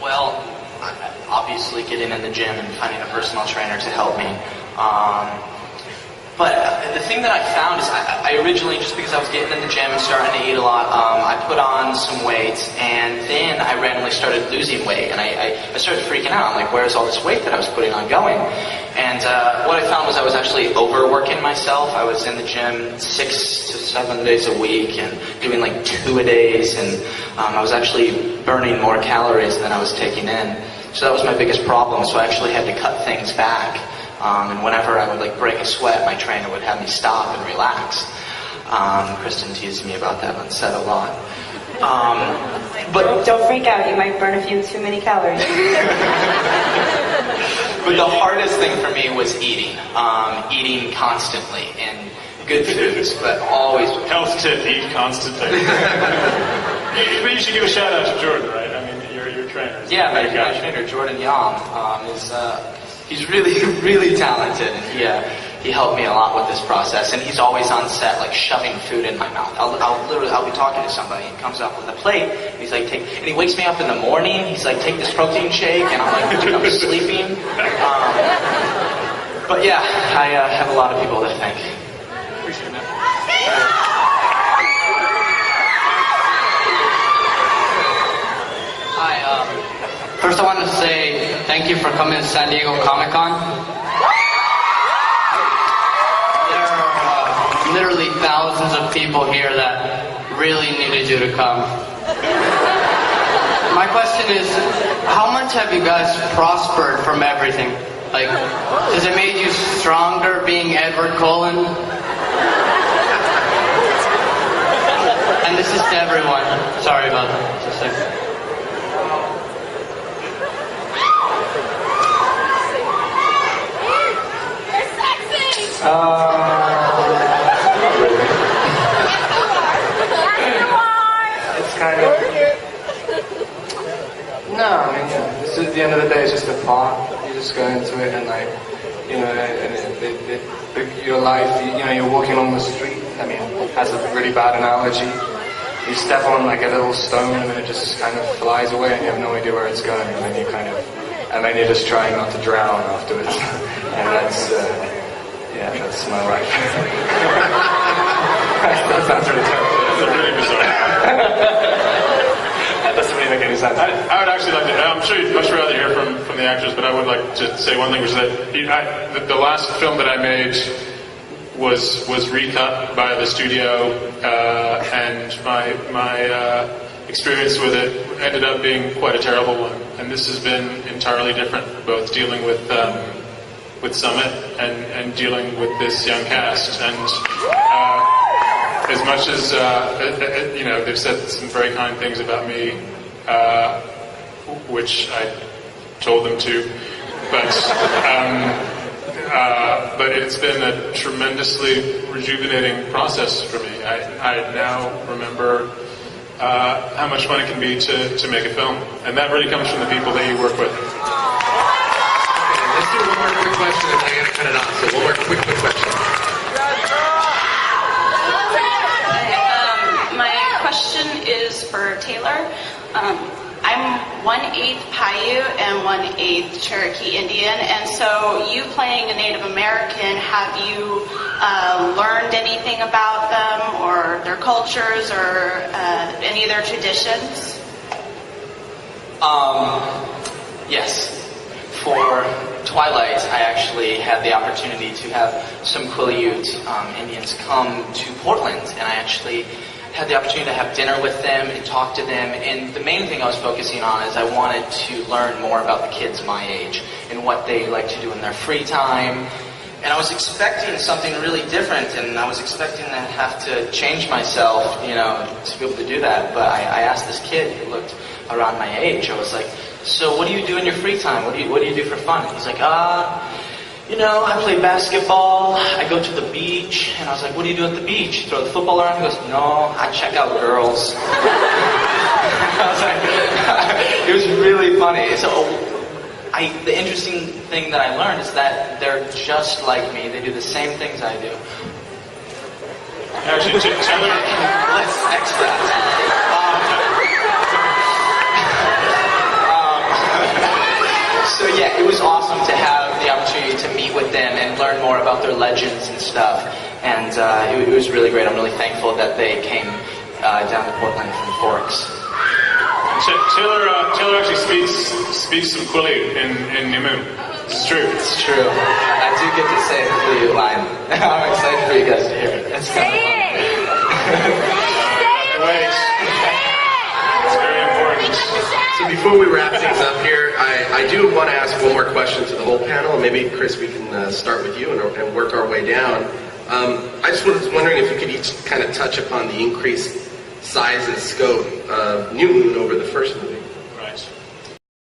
Well, obviously getting in the gym and finding a personal trainer to help me. But the thing that I found is I originally, just because I was getting in the gym and starting to eat a lot, I put on some weight, and then I randomly started losing weight, and I started freaking out. I'm like, where's all this weight that I was putting on going? And what I found was I was actually overworking myself. I was in the gym 6 to 7 days a week and doing like 2-a-days, and I was actually burning more calories than I was taking in. So that was my biggest problem, so I actually had to cut things back. And whenever I would like break a sweat, my trainer would have me stop and relax. Kristen teased me about that on set a lot. But don't freak out, you might burn a few too many calories. But the hardest thing for me was eating. Eating constantly and good foods, but always. Health tip, eat constantly. But you should give a shout out to Jordan, right? I mean, your trainer. Yeah, my trainer, Jordan Yam, he's really, really talented, and he helped me a lot with this process. And he's always on set, like shoving food in my mouth. I'll be talking to somebody, and he comes up with a plate, and he's like, and he wakes me up in the morning. He's like, take this protein shake, and I'm like, dude, I'm sleeping. But yeah, I have a lot of people to thank. Appreciate that. First I want to say thank you for coming to San Diego Comic-Con. There are literally thousands of people here that really needed you to come. My question is, how much have you guys prospered from everything? Like, has it made you stronger being Edward Cullen? And this is to everyone. Sorry about that. Just a second. It's kind of... No, I mean, yeah. This is, at the end of the day, it's just a part. You just go into it and, like, you know, your life, you know, you're walking on the street. I mean, that's a really bad analogy. You step on, like, a little stone and then it just kind of flies away and you have no idea where it's going. And then you kind of... And then you're just trying not to drown afterwards. And that's... Yeah, that's my life. That sounds really terrible. That's really bizarre. That doesn't really make any sense. I would actually like to, I'm sure you'd much rather hear from the actors, but I would like to say one thing, which is that the last film that I made was recut by the studio, and my experience with it ended up being quite a terrible one. And this has been entirely different, both dealing with Summit and dealing with this young cast. And as much as you know, they've said some very kind things about me, which I told them to, but it's been a tremendously rejuvenating process for me. I now remember how much fun it can be to make a film, and that really comes from the people that you work with. Let's do one more quick question and I'm going to cut it off. So one more quick question. My question is for Taylor. I'm 1/8 Paiute and 1/8 Cherokee Indian, and so you playing a Native American, have you learned anything about them or their cultures or any of their traditions? Yes. For Twilight, I actually had the opportunity to have some Twilllight Indians come to Portland, and I actually had the opportunity to have dinner with them and talk to them. And the main thing I was focusing on is I wanted to learn more about the kids my age and what they like to do in their free time. And I was expecting something really different, and I was expecting to have to change myself, you know, to be able to do that. But I asked this kid who looked around my age, I was like, so what do you do in your free time? What do you do for fun? And he's like, you know, I play basketball, I go to the beach. And I was like, what do you do at the beach? Throw the football around? He goes, no, I check out girls. I was like, it was really funny. So the interesting thing that I learned is that they're just like me. They do the same things I do. Actually, Taylor... Let's X that. other legends and stuff. And it was really great. I'm really thankful that they came down to Portland from Forks. Taylor actually speaks some Quileute in New Moon. It's true. It's true. I do get to say the Quileute line. I'm excited for you guys to hear it. It's kind of It's very important. So before we wrap things up here, I do want to ask one more question to the whole panel, and maybe Chris, we can start with you and work our way down. I just was wondering if you could each kind of touch upon the increased size and scope of New Moon over the first movie.